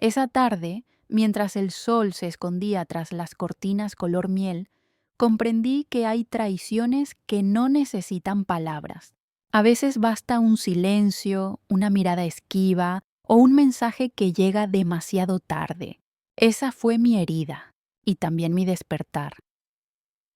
Esa tarde, mientras el sol se escondía tras las cortinas color miel, comprendí que hay traiciones que no necesitan palabras. A veces basta un silencio, una mirada esquiva o un mensaje que llega demasiado tarde. Esa fue mi herida y también mi despertar.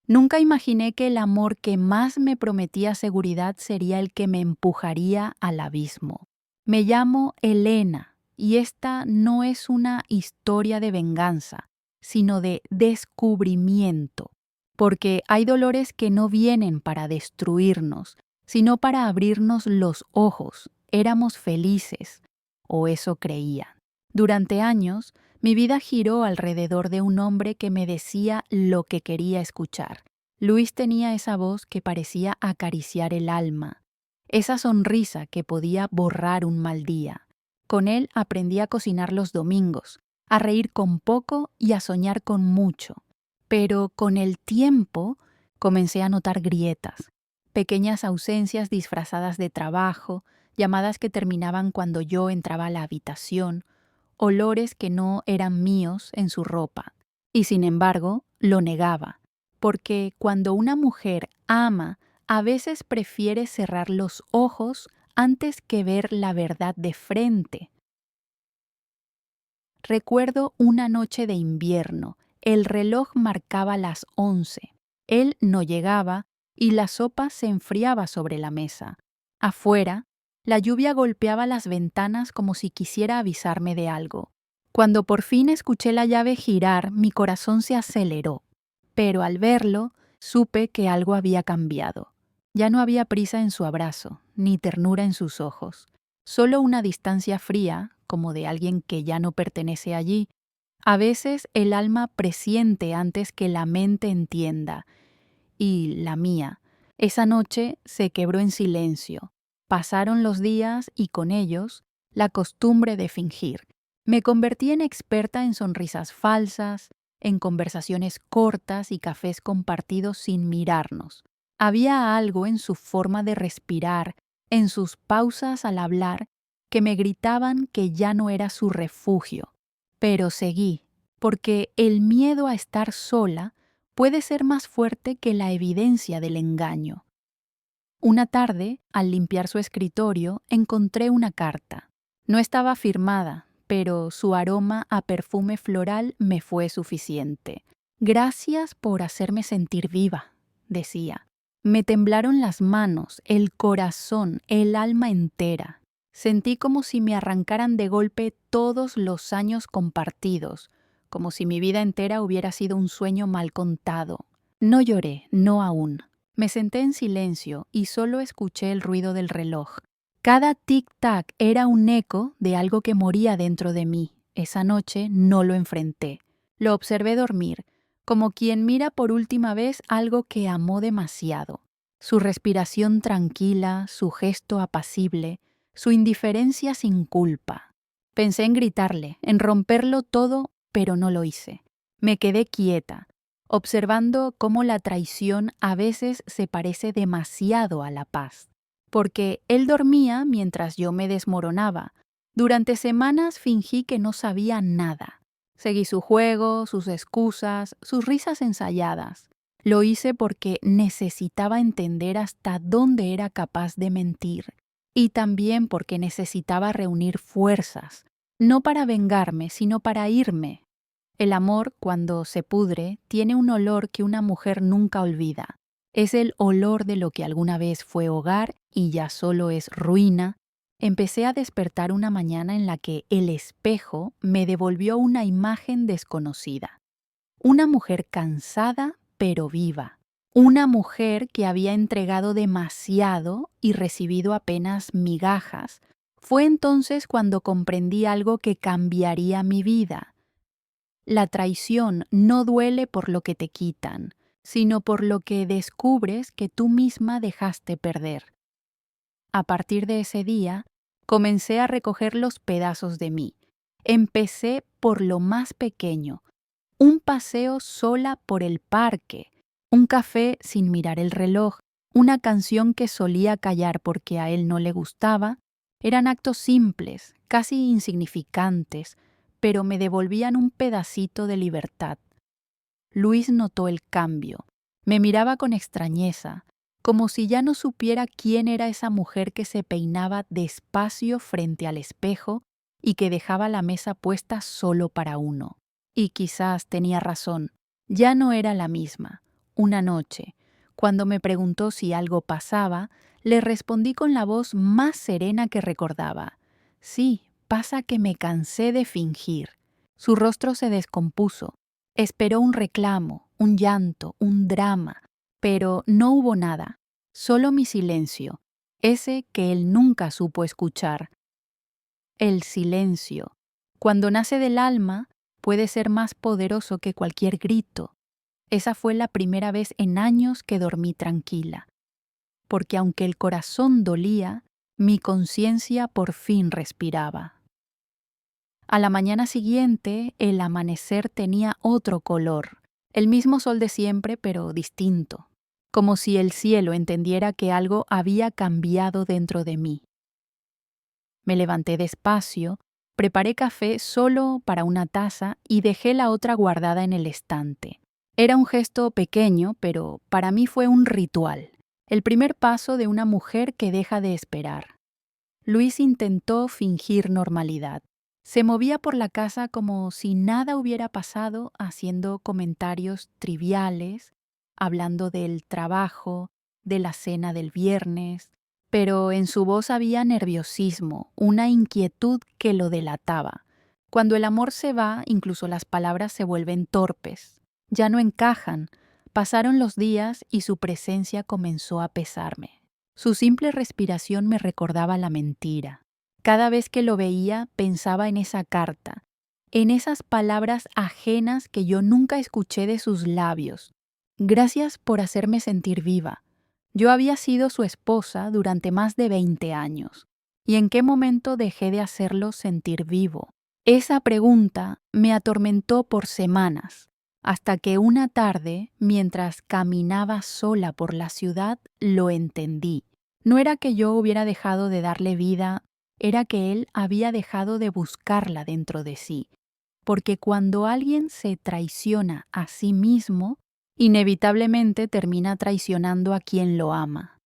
Nunca imaginé que el amor que más me prometía seguridad sería el que me empujaría al abismo. Me llamo Elena y esta no es una historia de venganza, sino de descubrimiento, porque hay dolores que no vienen para destruirnos, sino para abrirnos los ojos. Éramos felices, o eso creía. Durante años, mi vida giró alrededor de un hombre que me decía lo que quería escuchar. Luis tenía esa voz que parecía acariciar el alma, esa sonrisa que podía borrar un mal día. Con él aprendí a cocinar los domingos, a reír con poco y a soñar con mucho. Pero con el tiempo comencé a notar grietas, pequeñas ausencias disfrazadas de trabajo, llamadas que terminaban cuando yo entraba a la habitación, olores que no eran míos en su ropa. Y sin embargo, lo negaba, porque cuando una mujer ama, a veces prefiere cerrar los ojos antes que ver la verdad de frente. Recuerdo una noche de invierno. El reloj marcaba las 11. Él no llegaba y la sopa se enfriaba sobre la mesa. Afuera, la lluvia golpeaba las ventanas como si quisiera avisarme de algo. Cuando por fin escuché la llave girar, mi corazón se aceleró. Pero al verlo, supe que algo había cambiado. Ya no había prisa en su abrazo, ni ternura en sus ojos. Solo una distancia fría, como de alguien que ya no pertenece allí. A veces el alma presiente antes que la mente entienda. Y la mía. Esa noche se quebró en silencio. Pasaron los días y con ellos la costumbre de fingir. Me convertí en experta en sonrisas falsas, en conversaciones cortas y cafés compartidos sin mirarnos. Había algo en su forma de respirar, en sus pausas al hablar, que me gritaban que ya no era su refugio. Pero seguí, porque el miedo a estar sola puede ser más fuerte que la evidencia del engaño. Una tarde, al limpiar su escritorio, encontré una carta. No estaba firmada, pero su aroma a perfume floral me fue suficiente. Gracias por hacerme sentir viva, decía. Me temblaron las manos, el corazón, el alma entera. Sentí como si me arrancaran de golpe todos los años compartidos, como si mi vida entera hubiera sido un sueño mal contado. No lloré, no aún. Me senté en silencio y solo escuché el ruido del reloj. Cada tic-tac era un eco de algo que moría dentro de mí. Esa noche no lo enfrenté. Lo observé dormir, como quien mira por última vez algo que amó demasiado. Su respiración tranquila, su gesto apacible, su indiferencia sin culpa. Pensé en gritarle, en romperlo todo, pero no lo hice. Me quedé quieta, observando cómo la traición a veces se parece demasiado a la paz. Porque él dormía mientras yo me desmoronaba. Durante semanas fingí que no sabía nada. Seguí su juego, sus excusas, sus risas ensayadas. Lo hice porque necesitaba entender hasta dónde era capaz de mentir. Y también porque necesitaba reunir fuerzas, no para vengarme, sino para irme. El amor, cuando se pudre, tiene un olor que una mujer nunca olvida. Es el olor de lo que alguna vez fue hogar y ya solo es ruina. Empecé a despertar una mañana en la que el espejo me devolvió una imagen desconocida. Una mujer cansada pero viva. Una mujer que había entregado demasiado y recibido apenas migajas. Fue entonces cuando comprendí algo que cambiaría mi vida. La traición no duele por lo que te quitan, sino por lo que descubres que tú misma dejaste perder. A partir de ese día, comencé a recoger los pedazos de mí. Empecé por lo más pequeño, un paseo sola por el parque, un café sin mirar el reloj, una canción que solía callar porque a él no le gustaba. Eran actos simples, casi insignificantes, pero me devolvían un pedacito de libertad. Luis notó el cambio. Me miraba con extrañeza, como si ya no supiera quién era esa mujer que se peinaba despacio frente al espejo y que dejaba la mesa puesta solo para uno. Y quizás tenía razón, ya no era la misma. Una noche, cuando me preguntó si algo pasaba, le respondí con la voz más serena que recordaba. Sí, pasa que me cansé de fingir. Su rostro se descompuso. Esperó un reclamo, un llanto, un drama, pero no hubo nada, solo mi silencio, ese que él nunca supo escuchar. El silencio, cuando nace del alma, puede ser más poderoso que cualquier grito. Esa fue la primera vez en años que dormí tranquila, porque aunque el corazón dolía, mi conciencia por fin respiraba. A la mañana siguiente, el amanecer tenía otro color, el mismo sol de siempre, pero distinto, como si el cielo entendiera que algo había cambiado dentro de mí. Me levanté despacio, preparé café solo para una taza y dejé la otra guardada en el estante. Era un gesto pequeño, pero para mí fue un ritual, el primer paso de una mujer que deja de esperar. Luis intentó fingir normalidad. Se movía por la casa como si nada hubiera pasado, haciendo comentarios triviales, hablando del trabajo, de la cena del viernes, pero en su voz había nerviosismo, una inquietud que lo delataba. Cuando el amor se va, incluso las palabras se vuelven torpes. Ya no encajan. Pasaron los días y su presencia comenzó a pesarme. Su simple respiración me recordaba la mentira. Cada vez que lo veía pensaba en esa carta, en esas palabras ajenas que yo nunca escuché de sus labios. Gracias por hacerme sentir viva. Yo había sido su esposa durante más de 20 años. ¿Y en qué momento dejé de hacerlo sentir vivo? Esa pregunta me atormentó por semanas, hasta que una tarde, mientras caminaba sola por la ciudad, lo entendí. No era que yo hubiera dejado de darle vida, era que él había dejado de buscarla dentro de sí. Porque cuando alguien se traiciona a sí mismo, inevitablemente termina traicionando a quien lo ama.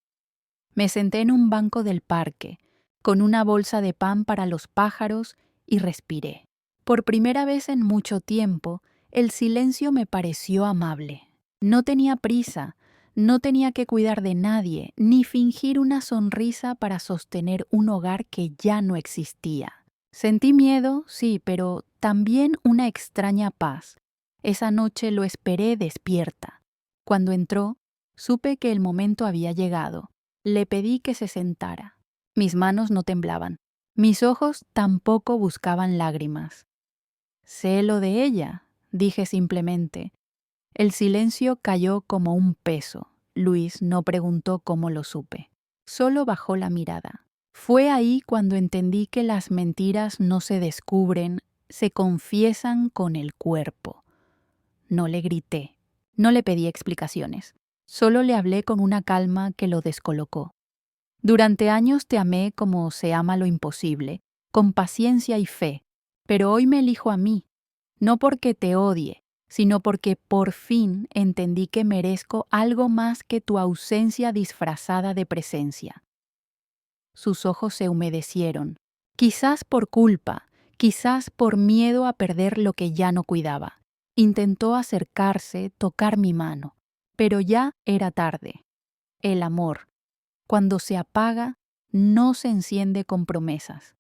Me senté en un banco del parque, con una bolsa de pan para los pájaros, y respiré. Por primera vez en mucho tiempo, el silencio me pareció amable. No tenía prisa, no tenía que cuidar de nadie, ni fingir una sonrisa para sostener un hogar que ya no existía. Sentí miedo, sí, pero también una extraña paz. Esa noche lo esperé despierta. Cuando entró, supe que el momento había llegado. Le pedí que se sentara. Mis manos no temblaban. Mis ojos tampoco buscaban lágrimas. Sé lo de ella, dije simplemente. El silencio cayó como un peso. Luis no preguntó cómo lo supe. Solo bajó la mirada. Fue ahí cuando entendí que las mentiras no se descubren, se confiesan con el cuerpo. No le grité, no le pedí explicaciones. Solo le hablé con una calma que lo descolocó. Durante años te amé como se ama lo imposible, con paciencia y fe, pero hoy me elijo a mí, no porque te odie, sino porque por fin entendí que merezco algo más que tu ausencia disfrazada de presencia. Sus ojos se humedecieron, quizás por culpa, quizás por miedo a perder lo que ya no cuidaba. Intentó acercarse, tocar mi mano, pero ya era tarde. El amor, cuando se apaga, no se enciende con promesas.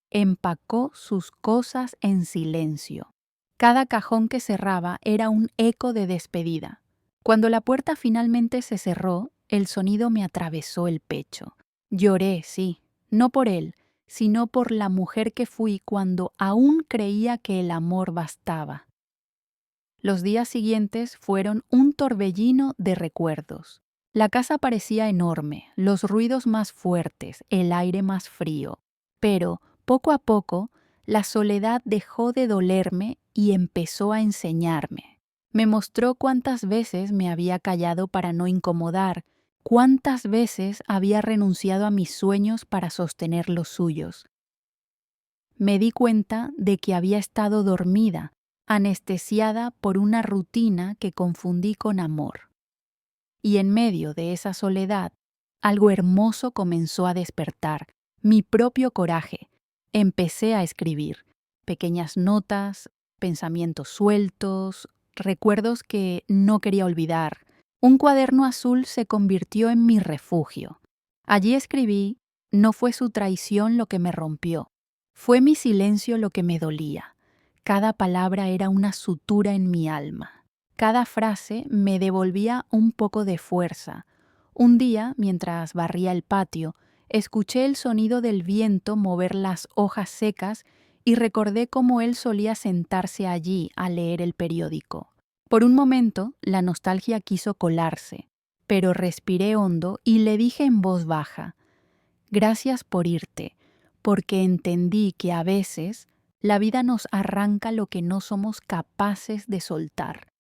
Empacó sus cosas en silencio. Cada cajón que cerraba era un eco de despedida. Cuando la puerta finalmente se cerró, el sonido me atravesó el pecho. Lloré, sí, no por él, sino por la mujer que fui cuando aún creía que el amor bastaba. Los días siguientes fueron un torbellino de recuerdos. La casa parecía enorme, los ruidos más fuertes, el aire más frío. Pero, poco a poco, la soledad dejó de dolerme y empezó a enseñarme. Me mostró cuántas veces me había callado para no incomodar, cuántas veces había renunciado a mis sueños para sostener los suyos. me di cuenta de que había estado dormida, anestesiada por una rutina que confundí con amor. Y en medio de esa soledad, algo hermoso comenzó a despertar, mi propio coraje. Empecé a escribir pequeñas notas, pensamientos sueltos, recuerdos que no quería olvidar. Un cuaderno azul se convirtió en mi refugio. Allí escribí: no fue su traición lo que me rompió, fue mi silencio lo que me dolía. Cada palabra era una sutura en mi alma. Cada frase me devolvía un poco de fuerza. Un día, mientras barría el patio, escuché el sonido del viento mover las hojas secas y recordé cómo él solía sentarse allí a leer el periódico. Por un momento, la nostalgia quiso colarse, pero respiré hondo y le dije en voz baja: gracias por irte, porque entendí que a veces la vida nos arranca lo que no somos capaces de soltar.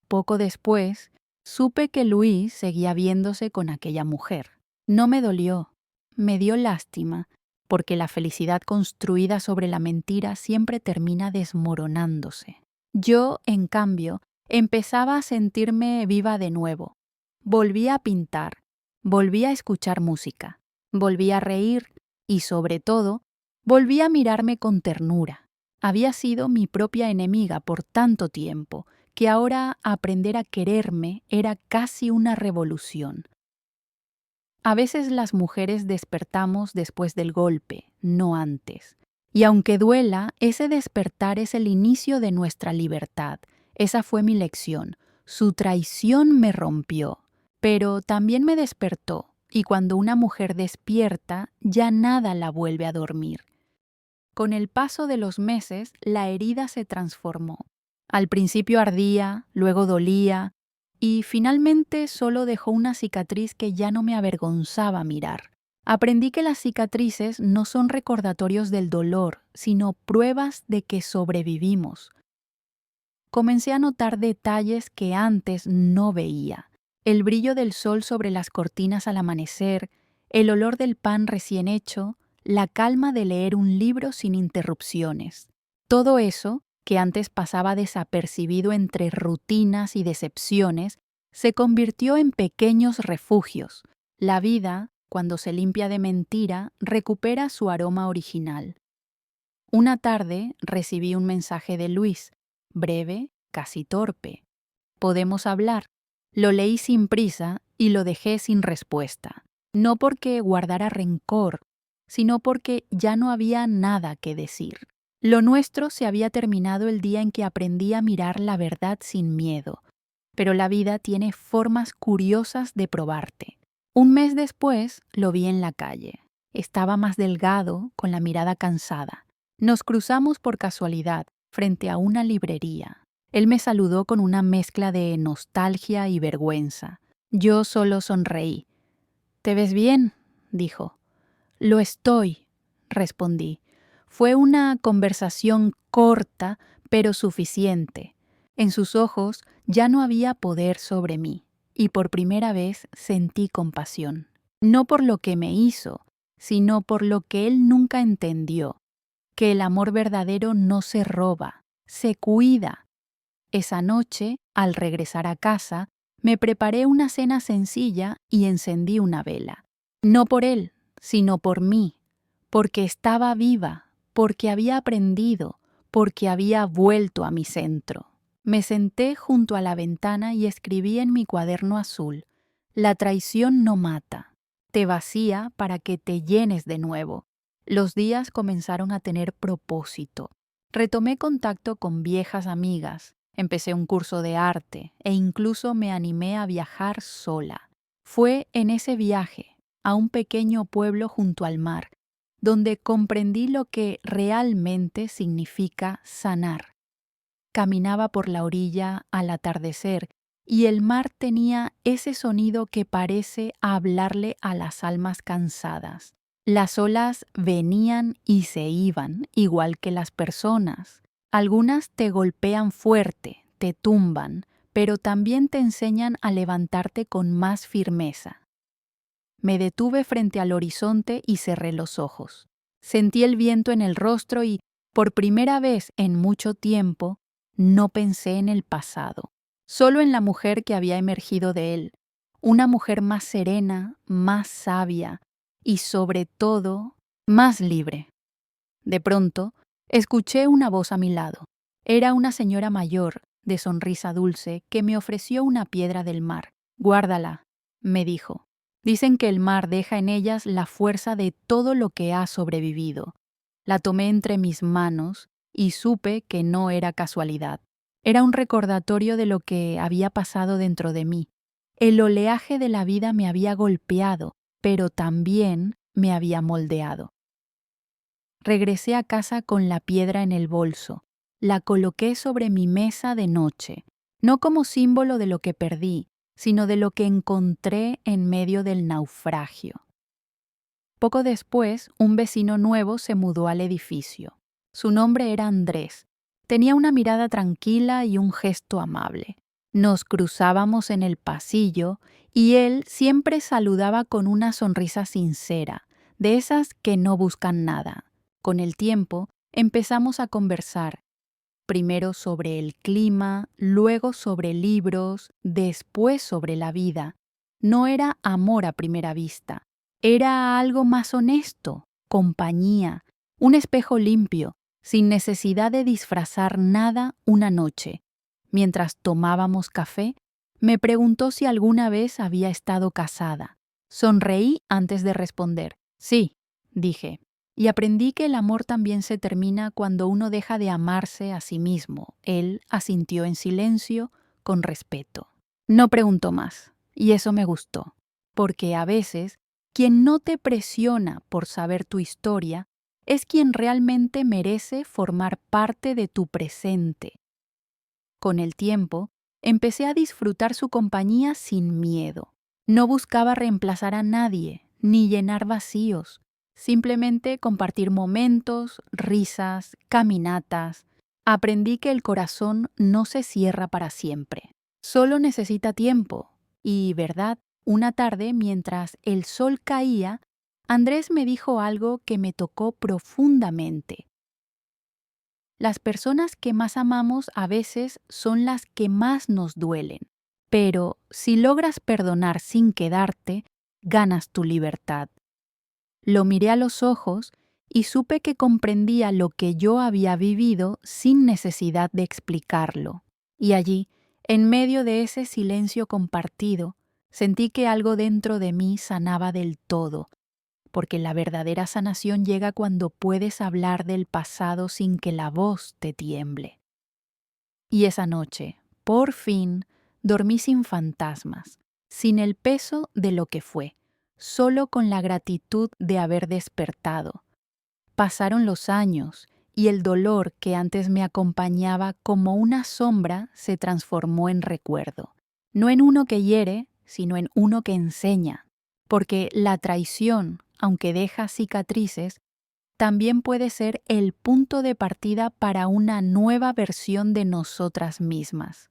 Poco después, supe que Luis seguía viéndose con aquella mujer. No me dolió, me dio lástima, porque la felicidad construida sobre la mentira siempre termina desmoronándose. Yo, en cambio, empezaba a sentirme viva de nuevo. Volví a pintar, volví a escuchar música, volví a reír y, sobre todo, volví a mirarme con ternura. Había sido mi propia enemiga por tanto tiempo que ahora aprender a quererme era casi una revolución. A veces las mujeres despertamos después del golpe, no antes. Y aunque duela, ese despertar es el inicio de nuestra libertad. Esa fue mi lección. Su traición me rompió, pero también me despertó. Y cuando una mujer despierta, ya nada la vuelve a dormir. Con el paso de los meses, la herida se transformó. Al principio ardía, luego dolía, y finalmente solo dejó una cicatriz que ya no me avergonzaba mirar. Aprendí que las cicatrices no son recordatorios del dolor, sino pruebas de que sobrevivimos. Comencé a notar detalles que antes no veía: el brillo del sol sobre las cortinas al amanecer, el olor del pan recién hecho, la calma de leer un libro sin interrupciones. Todo eso, que antes pasaba desapercibido entre rutinas y decepciones, se convirtió en pequeños refugios. La vida, cuando se limpia de mentira, recupera su aroma original. Una tarde recibí un mensaje de Luis, breve, casi torpe. ¿Podemos hablar? Lo leí sin prisa y lo dejé sin respuesta. No porque guardara rencor, sino porque ya no había nada que decir. Lo nuestro se había terminado el día en que aprendí a mirar la verdad sin miedo. Pero la vida tiene formas curiosas de probarte. Un mes después lo vi en la calle. Estaba más delgado, con la mirada cansada. Nos cruzamos por casualidad frente a una librería. Él me saludó con una mezcla de nostalgia y vergüenza. Yo solo sonreí. «¿Te ves bien?», dijo. «Lo estoy», respondí. Fue una conversación corta, pero suficiente. En sus ojos ya no había poder sobre mí, y por primera vez sentí compasión. No por lo que me hizo, sino por lo que él nunca entendió: que el amor verdadero no se roba, se cuida. Esa noche, al regresar a casa, me preparé una cena sencilla y encendí una vela. No por él, sino por mí, porque estaba viva, porque había aprendido, porque había vuelto a mi centro. Me senté junto a la ventana y escribí en mi cuaderno azul: la traición no mata, te vacía para que te llenes de nuevo. Los días comenzaron a tener propósito. Retomé contacto con viejas amigas, empecé un curso de arte e incluso me animé a viajar sola. Fue en ese viaje, a un pequeño pueblo junto al mar, donde comprendí lo que realmente significa sanar. Caminaba por la orilla al atardecer y el mar tenía ese sonido que parece hablarle a las almas cansadas. Las olas venían y se iban, igual que las personas. Algunas te golpean fuerte, te tumban, pero también te enseñan a levantarte con más firmeza. Me detuve frente al horizonte y cerré los ojos. Sentí el viento en el rostro y, por primera vez en mucho tiempo, no pensé en el pasado, solo en la mujer que había emergido de él, una mujer más serena, más sabia y, sobre todo, más libre. De pronto, escuché una voz a mi lado. Era una señora mayor, de sonrisa dulce, que me ofreció una piedra del mar. «Guárdala», me dijo. «Dicen que el mar deja en ellas la fuerza de todo lo que ha sobrevivido». La tomé entre mis manos y supe que no era casualidad. Era un recordatorio de lo que había pasado dentro de mí. El oleaje de la vida me había golpeado, pero también me había moldeado. Regresé a casa con la piedra en el bolso. La coloqué sobre mi mesa de noche, no como símbolo de lo que perdí, sino de lo que encontré en medio del naufragio. Poco después, un vecino nuevo se mudó al edificio. Su nombre era Andrés. Tenía una mirada tranquila y un gesto amable. Nos cruzábamos en el pasillo y él siempre saludaba con una sonrisa sincera, de esas que no buscan nada. Con el tiempo, empezamos a conversar, primero sobre el clima, luego sobre libros, después sobre la vida. No era amor a primera vista, era algo más honesto, compañía, un espejo limpio, sin necesidad de disfrazar nada una noche. Mientras tomábamos café, me preguntó si alguna vez había estado casada. Sonreí antes de responder. Sí, dije. Y aprendí que el amor también se termina cuando uno deja de amarse a sí mismo. Él asintió en silencio, con respeto. No preguntó más, y eso me gustó, porque a veces quien no te presiona por saber tu historia es quien realmente merece formar parte de tu presente. Con el tiempo, empecé a disfrutar su compañía sin miedo. No buscaba reemplazar a nadie, ni llenar vacíos. Simplemente compartir momentos, risas, caminatas. Aprendí que el corazón no se cierra para siempre. Solo necesita tiempo. Y, verdad, una tarde, mientras el sol caía, Andrés me dijo algo que me tocó profundamente. Las personas que más amamos a veces son las que más nos duelen. Pero si logras perdonar sin quedarte, ganas tu libertad. Lo miré a los ojos y supe que comprendía lo que yo había vivido sin necesidad de explicarlo. Y allí, en medio de ese silencio compartido, sentí que algo dentro de mí sanaba del todo, porque la verdadera sanación llega cuando puedes hablar del pasado sin que la voz te tiemble. Y esa noche, por fin, dormí sin fantasmas, sin el peso de lo que fue, solo con la gratitud de haber despertado. Pasaron los años y el dolor que antes me acompañaba como una sombra se transformó en recuerdo, no en uno que hiere, sino en uno que enseña, porque la traición, aunque deja cicatrices, también puede ser el punto de partida para una nueva versión de nosotras mismas.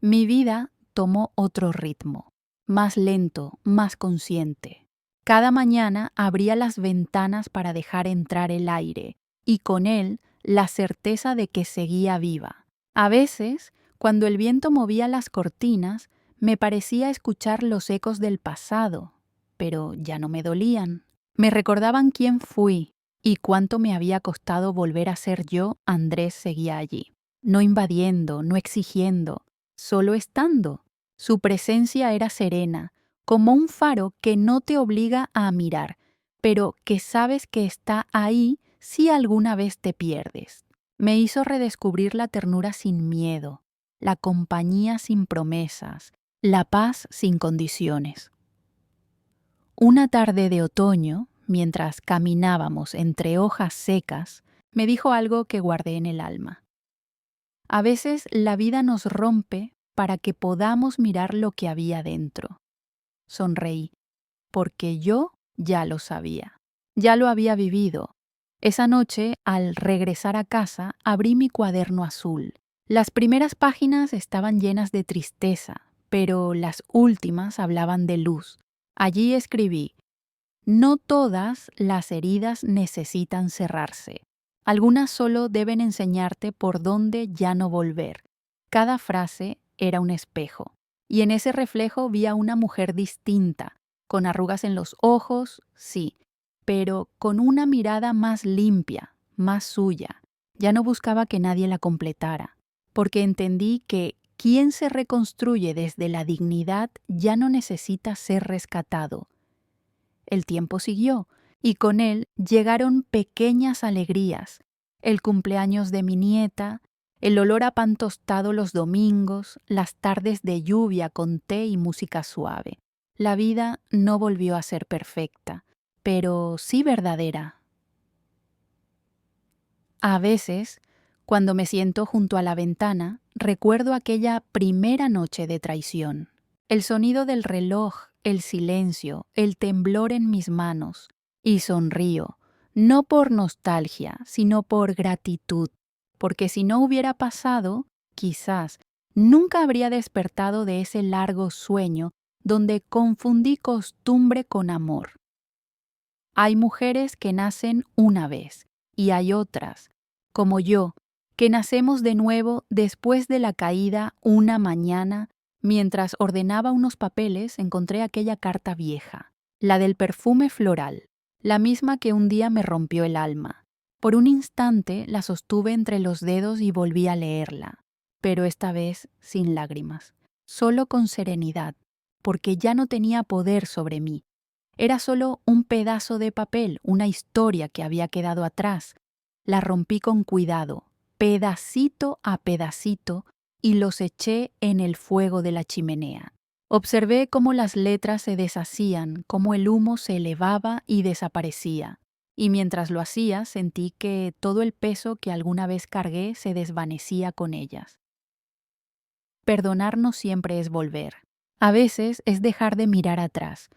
Mi vida tomó otro ritmo, más lento, más consciente. Cada mañana abría las ventanas para dejar entrar el aire y con él la certeza de que seguía viva. A veces, cuando el viento movía las cortinas, me parecía escuchar los ecos del pasado, pero ya no me dolían. Me recordaban quién fui y cuánto me había costado volver a ser yo. Andrés seguía allí, no invadiendo, no exigiendo, solo estando. Su presencia era serena, como un faro que no te obliga a mirar, pero que sabes que está ahí si alguna vez te pierdes. Me hizo redescubrir la ternura sin miedo, la compañía sin promesas, la paz sin condiciones. Una tarde de otoño, mientras caminábamos entre hojas secas, me dijo algo que guardé en el alma. A veces la vida nos rompe para que podamos mirar lo que había dentro. Sonreí, porque yo ya lo sabía, ya lo había vivido. Esa noche, al regresar a casa, abrí mi cuaderno azul. Las primeras páginas estaban llenas de tristeza, pero las últimas hablaban de luz. Allí escribí: No todas las heridas necesitan cerrarse. Algunas solo deben enseñarte por dónde ya no volver. Cada frase era un espejo, y en ese reflejo vi a una mujer distinta, con arrugas en los ojos, sí, pero con una mirada más limpia, más suya. Ya no buscaba que nadie la completara, porque entendí que quien se reconstruye desde la dignidad ya no necesita ser rescatado. El tiempo siguió, y con él llegaron pequeñas alegrías, el cumpleaños de mi nieta, el olor a pan tostado los domingos, las tardes de lluvia con té y música suave. La vida no volvió a ser perfecta, pero sí verdadera. A veces, cuando me siento junto a la ventana, recuerdo aquella primera noche de traición. El sonido del reloj, el silencio, el temblor en mis manos, y sonrío, no por nostalgia, sino por gratitud, porque si no hubiera pasado, quizás nunca habría despertado de ese largo sueño donde confundí costumbre con amor. Hay mujeres que nacen una vez, y hay otras, como yo, que nacemos de nuevo después de la caída una mañana. Mientras ordenaba unos papeles, encontré aquella carta vieja, la del perfume floral, la misma que un día me rompió el alma. Por un instante la sostuve entre los dedos y volví a leerla, pero esta vez sin lágrimas, solo con serenidad, porque ya no tenía poder sobre mí. Era solo un pedazo de papel, una historia que había quedado atrás. La rompí con cuidado, pedacito a pedacito, y los eché en el fuego de la chimenea. Observé cómo las letras se deshacían, cómo el humo se elevaba y desaparecía, y mientras lo hacía sentí que todo el peso que alguna vez cargué se desvanecía con ellas. Perdonar no siempre es volver. A veces es dejar de mirar atrás.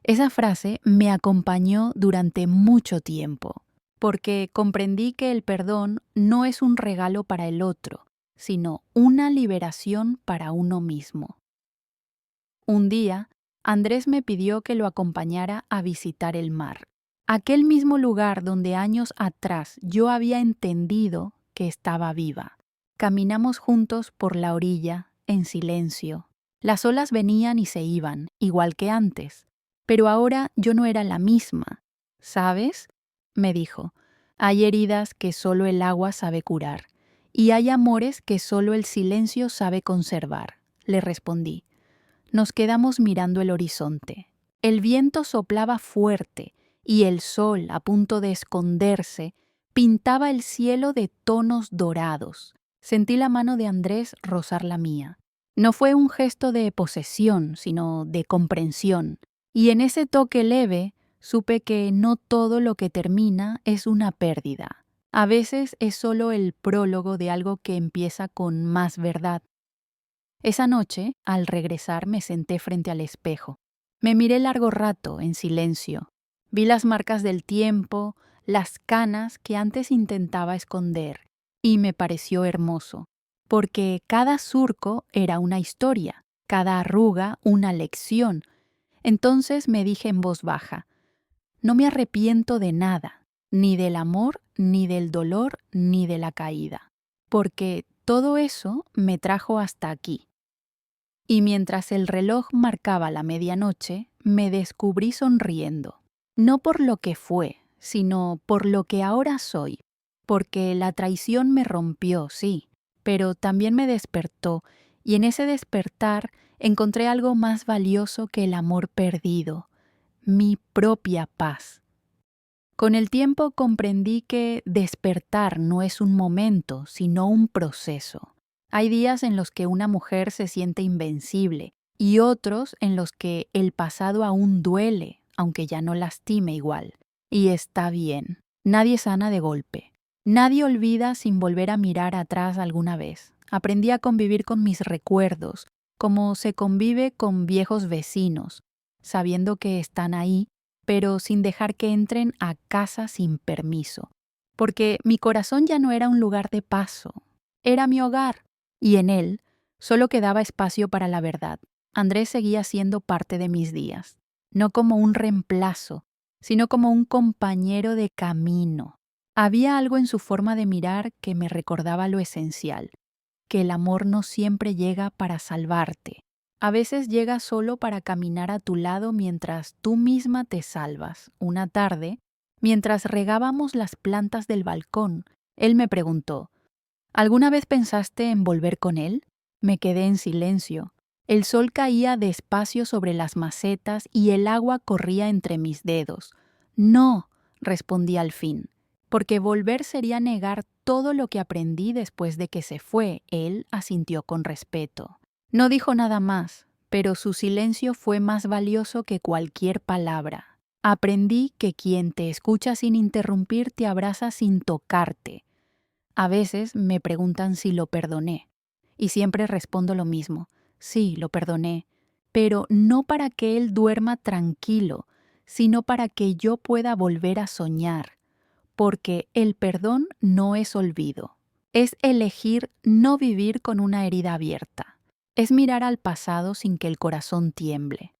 Esa frase me acompañó durante mucho tiempo, porque comprendí que el perdón no es un regalo para el otro, sino una liberación para uno mismo. Un día, Andrés me pidió que lo acompañara a visitar el mar, aquel mismo lugar donde años atrás yo había entendido que estaba viva. Caminamos juntos por la orilla, en silencio. Las olas venían y se iban, igual que antes, pero ahora yo no era la misma. ¿Sabes?, me dijo, hay heridas que solo el agua sabe curar, y hay amores que solo el silencio sabe conservar, le respondí. Nos quedamos mirando el horizonte. El viento soplaba fuerte y el sol, a punto de esconderse, pintaba el cielo de tonos dorados. Sentí la mano de Andrés rozar la mía. No fue un gesto de posesión, sino de comprensión. Y en ese toque leve supe que no todo lo que termina es una pérdida. A veces es solo el prólogo de algo que empieza con más verdad. Esa noche, al regresar, me senté frente al espejo. Me miré largo rato, en silencio. Vi las marcas del tiempo, las canas que antes intentaba esconder, y me pareció hermoso, porque cada surco era una historia, cada arruga una lección. Entonces me dije en voz baja, no me arrepiento de nada, ni del amor, ni del dolor, ni de la caída, porque todo eso me trajo hasta aquí. Y mientras el reloj marcaba la medianoche, me descubrí sonriendo, no por lo que fue, sino por lo que ahora soy, porque la traición me rompió, sí, pero también me despertó, y en ese despertar encontré algo más valioso que el amor perdido, mi propia paz. Con el tiempo comprendí que despertar no es un momento, sino un proceso. Hay días en los que una mujer se siente invencible y otros en los que el pasado aún duele, aunque ya no lastime igual. Y está bien. Nadie sana de golpe. Nadie olvida sin volver a mirar atrás alguna vez. Aprendí a convivir con mis recuerdos, como se convive con viejos vecinos, sabiendo que están ahí, pero sin dejar que entren a casa sin permiso. Porque mi corazón ya no era un lugar de paso, era mi hogar. Y en él solo quedaba espacio para la verdad. Andrés seguía siendo parte de mis días, no como un reemplazo, sino como un compañero de camino. Había algo en su forma de mirar que me recordaba lo esencial, que el amor no siempre llega para salvarte. A veces llega solo para caminar a tu lado mientras tú misma te salvas. Una tarde, mientras regábamos las plantas del balcón, él me preguntó, ¿alguna vez pensaste en volver con él? Me quedé en silencio. El sol caía despacio sobre las macetas y el agua corría entre mis dedos. No, respondí al fin, porque volver sería negar todo lo que aprendí después de que se fue. Él asintió con respeto. No dijo nada más, pero su silencio fue más valioso que cualquier palabra. Aprendí que quien te escucha sin interrumpir te abraza sin tocarte. A veces me preguntan si lo perdoné, y siempre respondo lo mismo. Sí, lo perdoné, pero no para que él duerma tranquilo, sino para que yo pueda volver a soñar, porque el perdón no es olvido, es elegir no vivir con una herida abierta, es mirar al pasado sin que el corazón tiemble.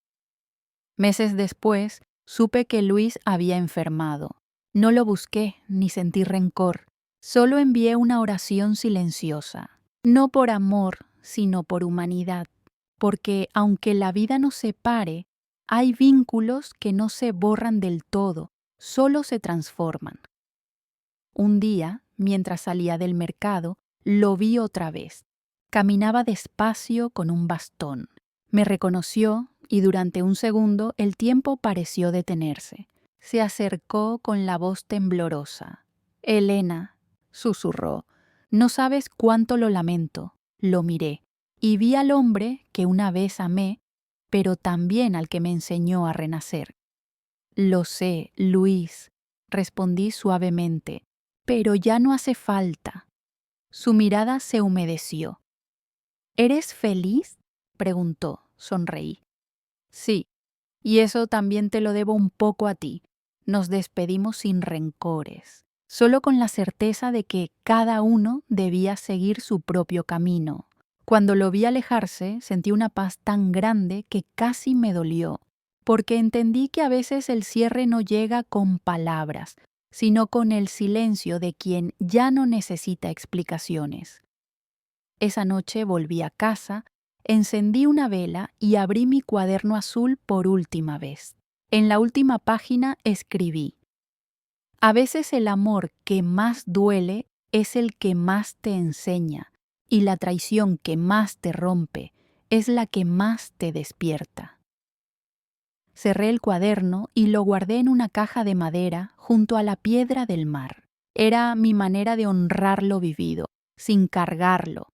Meses después, supe que Luis había enfermado. No lo busqué ni sentí rencor, solo envié una oración silenciosa, no por amor, sino por humanidad, porque aunque la vida nos separe, hay vínculos que no se borran del todo, solo se transforman. Un día, mientras salía del mercado, lo vi otra vez. Caminaba despacio con un bastón. Me reconoció y durante un segundo el tiempo pareció detenerse. Se acercó con la voz temblorosa. «Elena», susurró, «no sabes cuánto lo lamento». Lo miré y vi al hombre que una vez amé, pero también al que me enseñó a renacer. «Lo sé, Luis», respondí suavemente, «pero ya no hace falta». Su mirada se humedeció. «¿Eres feliz?», preguntó. Sonreí. «Sí, y eso también te lo debo un poco a ti». Nos despedimos sin rencores, solo con la certeza de que cada uno debía seguir su propio camino. Cuando lo vi alejarse, sentí una paz tan grande que casi me dolió, porque entendí que a veces el cierre no llega con palabras, sino con el silencio de quien ya no necesita explicaciones. Esa noche volví a casa, encendí una vela y abrí mi cuaderno azul por última vez. En la última página escribí: «A veces el amor que más duele es el que más te enseña, y la traición que más te rompe es la que más te despierta». Cerré el cuaderno y lo guardé en una caja de madera junto a la piedra del mar. Era mi manera de honrar lo vivido, sin cargarlo.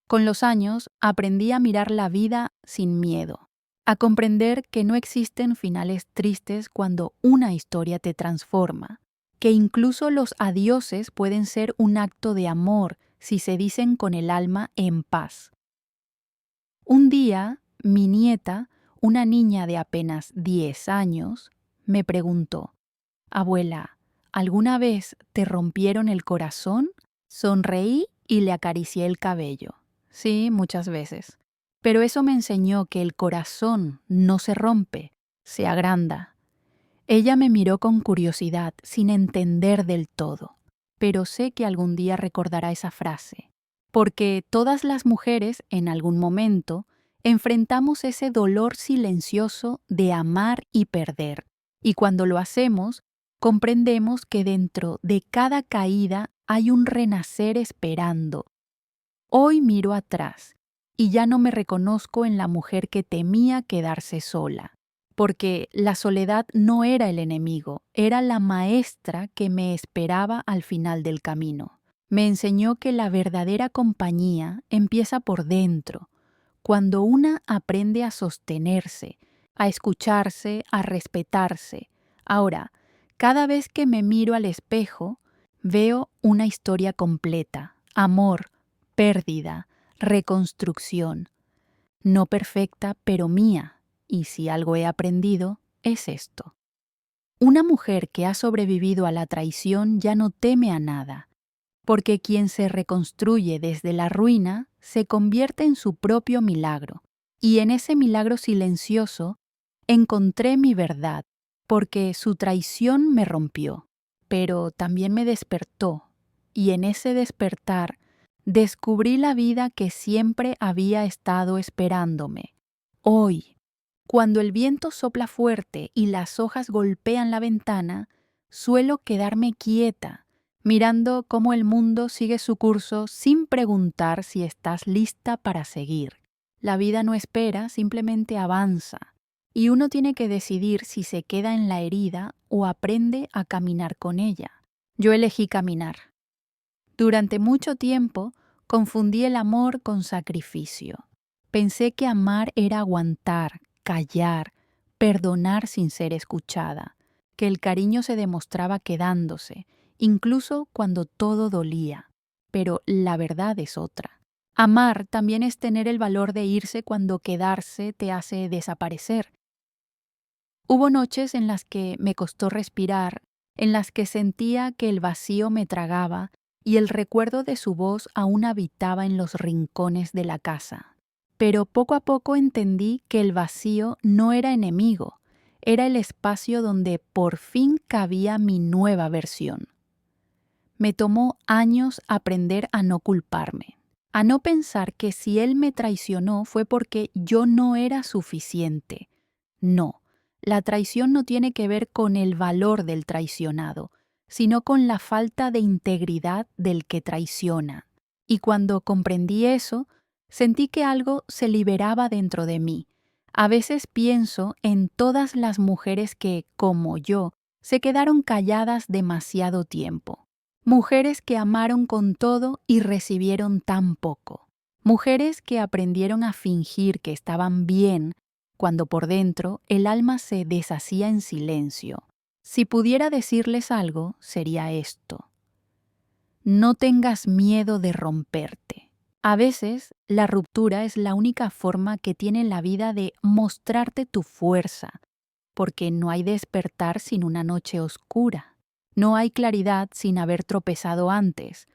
Con los años aprendí a mirar la vida sin miedo, a comprender que no existen finales tristes cuando una historia te transforma, que incluso los adioses pueden ser un acto de amor si se dicen con el alma en paz. Un día, mi nieta, una niña de apenas 10 años, me preguntó: «Abuela, ¿alguna vez te rompieron el corazón?». Sonreí y le acaricié el cabello. «Sí, muchas veces. Pero eso me enseñó que el corazón no se rompe, se agranda». Ella me miró con curiosidad, sin entender del todo. Pero sé que algún día recordará esa frase, porque todas las mujeres, en algún momento, enfrentamos ese dolor silencioso de amar y perder. Y cuando lo hacemos, comprendemos que dentro de cada caída hay un renacer esperando. Hoy miro atrás y ya no me reconozco en la mujer que temía quedarse sola, porque la soledad no era el enemigo, era la maestra que me esperaba al final del camino. Me enseñó que la verdadera compañía empieza por dentro, cuando una aprende a sostenerse, a escucharse, a respetarse. Ahora, cada vez que me miro al espejo, veo una historia completa: amor, pérdida, reconstrucción. No perfecta, pero mía. Y si algo he aprendido, es esto. Una mujer que ha sobrevivido a la traición ya no teme a nada, porque quien se reconstruye desde la ruina se convierte en su propio milagro. Y en ese milagro silencioso encontré mi verdad, porque su traición me rompió, pero también me despertó, y en ese despertar descubrí la vida que siempre había estado esperándome. Hoy, cuando el viento sopla fuerte y las hojas golpean la ventana, suelo quedarme quieta, mirando cómo el mundo sigue su curso sin preguntar si estás lista para seguir. La vida no espera, simplemente avanza, y uno tiene que decidir si se queda en la herida o aprende a caminar con ella. Yo elegí caminar. Durante mucho tiempo confundí el amor con sacrificio. Pensé que amar era aguantar, callar, perdonar sin ser escuchada, que el cariño se demostraba quedándose, incluso cuando todo dolía. Pero la verdad es otra. Amar también es tener el valor de irse cuando quedarse te hace desaparecer. Hubo noches en las que me costó respirar, en las que sentía que el vacío me tragaba y el recuerdo de su voz aún habitaba en los rincones de la casa. Pero poco a poco entendí que el vacío no era enemigo, era el espacio donde por fin cabía mi nueva versión. Me tomó años aprender a no culparme, a no pensar que si él me traicionó fue porque yo no era suficiente. No, la traición no tiene que ver con el valor del traicionado, sino con la falta de integridad del que traiciona. Y cuando comprendí eso, sentí que algo se liberaba dentro de mí. A veces pienso en todas las mujeres que, como yo, se quedaron calladas demasiado tiempo. Mujeres que amaron con todo y recibieron tan poco. Mujeres que aprendieron a fingir que estaban bien cuando por dentro el alma se deshacía en silencio. Si pudiera decirles algo, sería esto: no tengas miedo de romperte. A veces, la ruptura es la única forma que tiene la vida de mostrarte tu fuerza, porque no hay despertar sin una noche oscura. No hay claridad sin haber tropezado antes.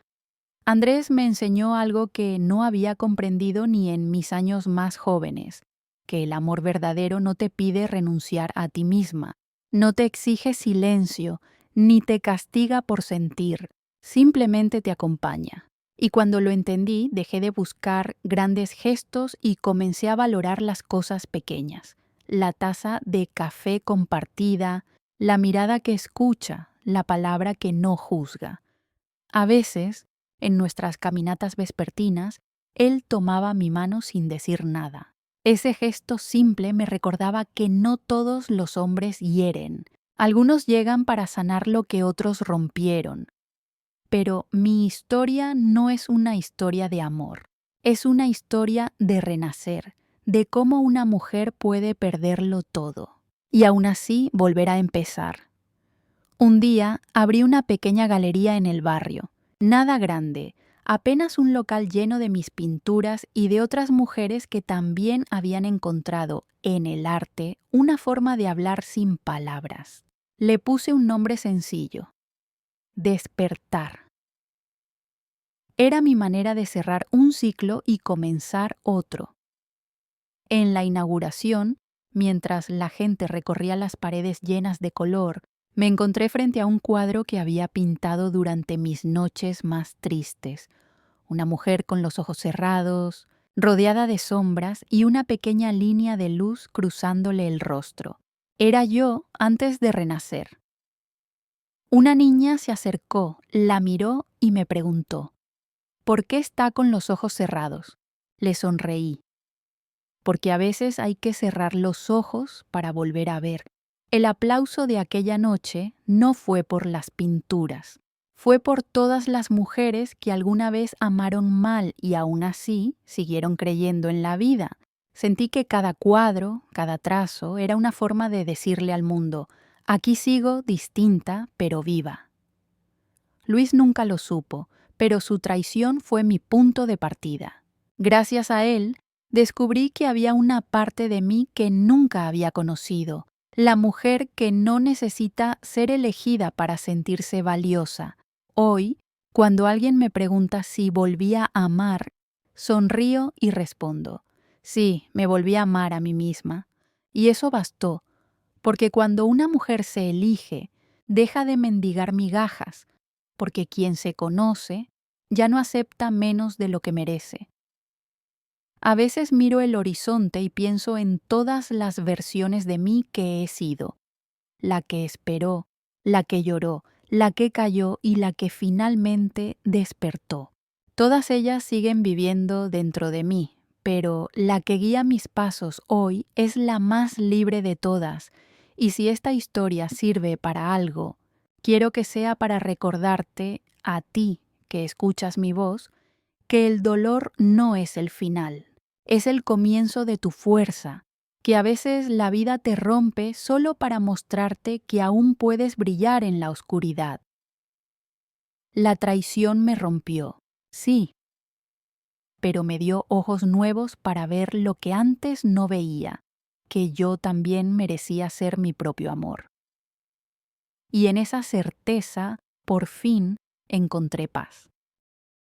Andrés me enseñó algo que no había comprendido ni en mis años más jóvenes, que el amor verdadero no te pide renunciar a ti misma, no te exige silencio, ni te castiga por sentir, simplemente te acompaña. Y cuando lo entendí, dejé de buscar grandes gestos y comencé a valorar las cosas pequeñas. La taza de café compartida, la mirada que escucha, la palabra que no juzga. A veces, en nuestras caminatas vespertinas, él tomaba mi mano sin decir nada. Ese gesto simple me recordaba que no todos los hombres hieren. Algunos llegan para sanar lo que otros rompieron. Pero mi historia no es una historia de amor. Es una historia de renacer, de cómo una mujer puede perderlo todo y aún así volver a empezar. Un día abrí una pequeña galería en el barrio, nada grande, apenas un local lleno de mis pinturas y de otras mujeres que también habían encontrado en el arte una forma de hablar sin palabras. Le puse un nombre sencillo: despertar. Era mi manera de cerrar un ciclo y comenzar otro. En la inauguración, mientras la gente recorría las paredes llenas de color, me encontré frente a un cuadro que había pintado durante mis noches más tristes. Una mujer con los ojos cerrados, rodeada de sombras y una pequeña línea de luz cruzándole el rostro. Era yo antes de renacer. Una niña se acercó, la miró y me preguntó: ¿por qué está con los ojos cerrados? Le sonreí. Porque a veces hay que cerrar los ojos para volver a ver. El aplauso de aquella noche no fue por las pinturas, fue por todas las mujeres que alguna vez amaron mal y aún así siguieron creyendo en la vida. Sentí que cada cuadro, cada trazo, era una forma de decirle al mundo: aquí sigo distinta pero viva. Luis nunca lo supo, pero su traición fue mi punto de partida. Gracias a él, descubrí que había una parte de mí que nunca había conocido, la mujer que no necesita ser elegida para sentirse valiosa. Hoy, cuando alguien me pregunta si volví a amar, sonrío y respondo: sí, me volví a amar a mí misma. Y eso bastó, Porque cuando una mujer se elige, deja de mendigar migajas, porque quien se conoce ya no acepta menos de lo que merece. A veces miro el horizonte y pienso en todas las versiones de mí que he sido, la que esperó, la que lloró, la que cayó y la que finalmente despertó. Todas ellas siguen viviendo dentro de mí, pero la que guía mis pasos hoy es la más libre de todas, y si esta historia sirve para algo, quiero que sea para recordarte, a ti que escuchas mi voz, que el dolor no es el final, es el comienzo de tu fuerza, que a veces la vida te rompe solo para mostrarte que aún puedes brillar en la oscuridad. La traición me rompió, sí, pero me dio ojos nuevos para ver lo que antes no veía, que yo también merecía ser mi propio amor. Y en esa certeza, por fin, encontré paz.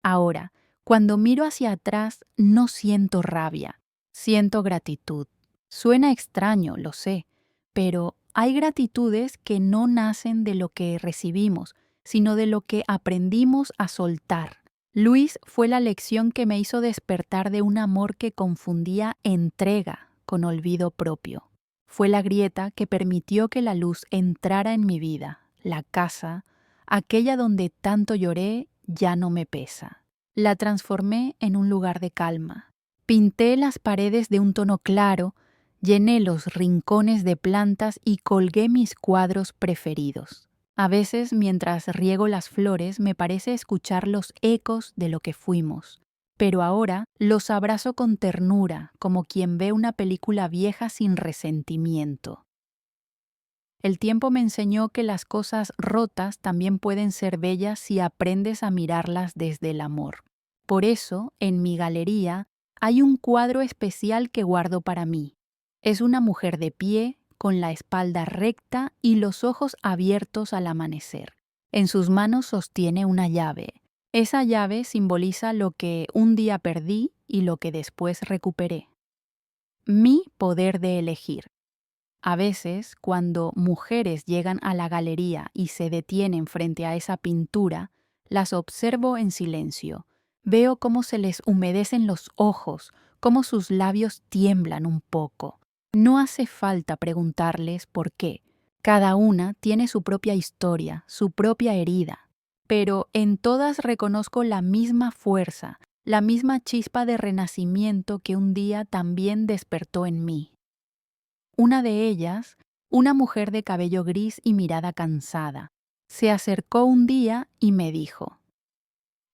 Ahora, cuando miro hacia atrás, no siento rabia, siento gratitud. Suena extraño, lo sé, pero hay gratitudes que no nacen de lo que recibimos, sino de lo que aprendimos a soltar. Luis fue la lección que me hizo despertar de un amor que confundía entrega con olvido propio. Fue la grieta que permitió que la luz entrara en mi vida, la casa, aquella donde tanto lloré, ya no me pesa. La transformé en un lugar de calma. Pinté las paredes de un tono claro, llené los rincones de plantas y colgué mis cuadros preferidos. A veces, mientras riego las flores, me parece escuchar los ecos de lo que fuimos, pero ahora los abrazo con ternura, como quien ve una película vieja sin resentimiento. El tiempo me enseñó que las cosas rotas también pueden ser bellas si aprendes a mirarlas desde el amor. Por eso, en mi galería, hay un cuadro especial que guardo para mí. Es una mujer de pie, con la espalda recta y los ojos abiertos al amanecer. En sus manos sostiene una llave. Esa llave simboliza lo que un día perdí y lo que después recuperé. Mi poder de elegir. A veces, cuando mujeres llegan a la galería y se detienen frente a esa pintura, las observo en silencio. Veo cómo se les humedecen los ojos, cómo sus labios tiemblan un poco. No hace falta preguntarles por qué. Cada una tiene su propia historia, su propia herida. Pero en todas reconozco la misma fuerza, la misma chispa de renacimiento que un día también despertó en mí. Una de ellas, una mujer de cabello gris y mirada cansada, se acercó un día y me dijo: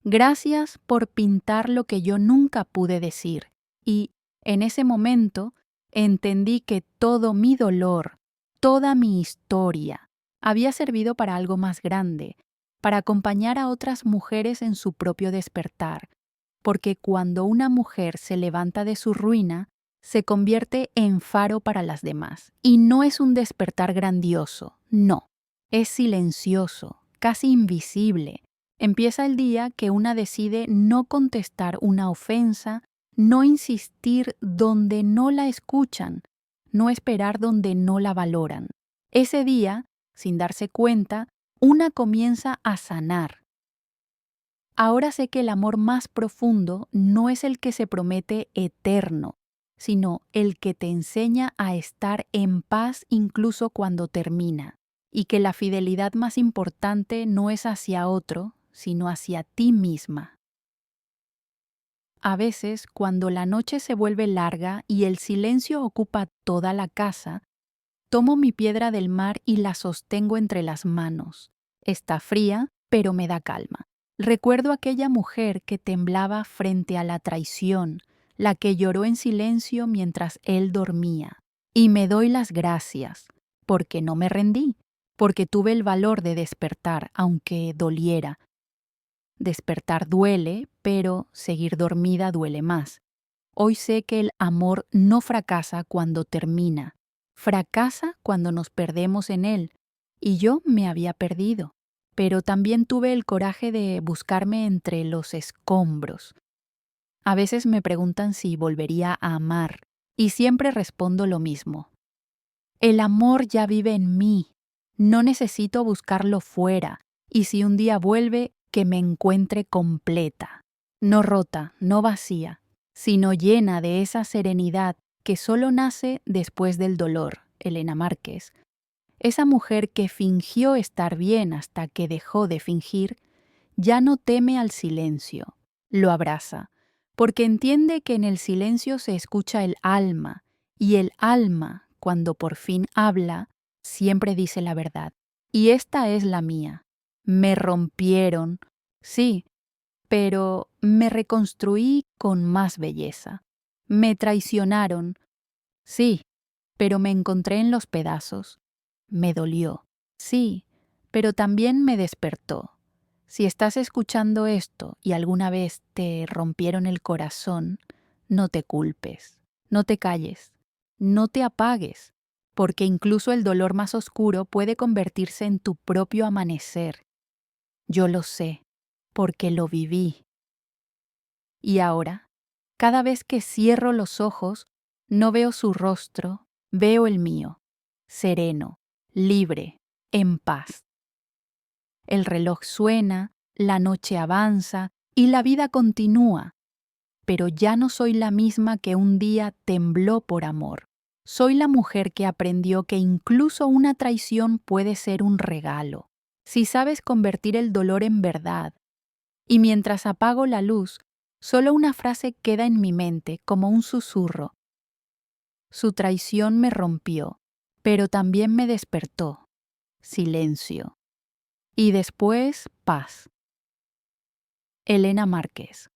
«Gracias por pintar lo que yo nunca pude decir». Y, en ese momento, entendí que todo mi dolor, toda mi historia, había servido para algo más grande, para acompañar a otras mujeres en su propio despertar, porque cuando una mujer se levanta de su ruina, se convierte en faro para las demás. Y no es un despertar grandioso, no. Es silencioso, casi invisible. Empieza el día que una decide no contestar una ofensa, no insistir donde no la escuchan, no esperar donde no la valoran. Ese día, sin darse cuenta, una comienza a sanar. Ahora sé que el amor más profundo no es el que se promete eterno, sino el que te enseña a estar en paz incluso cuando termina, y que la fidelidad más importante no es hacia otro, sino hacia ti misma. A veces, cuando la noche se vuelve larga y el silencio ocupa toda la casa, tomo mi piedra del mar y la sostengo entre las manos. Está fría, pero me da calma. Recuerdo aquella mujer que temblaba frente a la traición, la que lloró en silencio mientras él dormía. Y me doy las gracias, porque no me rendí, porque tuve el valor de despertar, aunque doliera. Despertar duele, pero seguir dormida duele más. Hoy sé que el amor no fracasa cuando termina. Fracasa cuando nos perdemos en él, y yo me había perdido, pero también tuve el coraje de buscarme entre los escombros. A veces me preguntan si volvería a amar, y siempre respondo lo mismo. El amor ya vive en mí. No necesito buscarlo fuera, y si un día vuelve, que me encuentre completa. No rota, no vacía, sino llena de esa serenidad que solo nace después del dolor. Elena Márquez. Esa mujer que fingió estar bien hasta que dejó de fingir, ya no teme al silencio, lo abraza, porque entiende que en el silencio se escucha el alma, y el alma, cuando por fin habla, siempre dice la verdad. Y esta es la mía. Me rompieron, sí, pero me reconstruí con más belleza. Me traicionaron, sí, pero me encontré en los pedazos. Me dolió, sí, pero también me despertó. Si estás escuchando esto y alguna vez te rompieron el corazón, no te culpes, no te calles, no te apagues, porque incluso el dolor más oscuro puede convertirse en tu propio amanecer. Yo lo sé, porque lo viví. Y ahora, cada vez que cierro los ojos, no veo su rostro, veo el mío, sereno, libre, en paz. El reloj suena, la noche avanza y la vida continúa, pero ya no soy la misma que un día tembló por amor. Soy la mujer que aprendió que incluso una traición puede ser un regalo, si sabes convertir el dolor en verdad. Y mientras apago la luz, solo una frase queda en mi mente como un susurro. Su traición me rompió, pero también me despertó. Silencio. Y después, paz. Elena Márquez.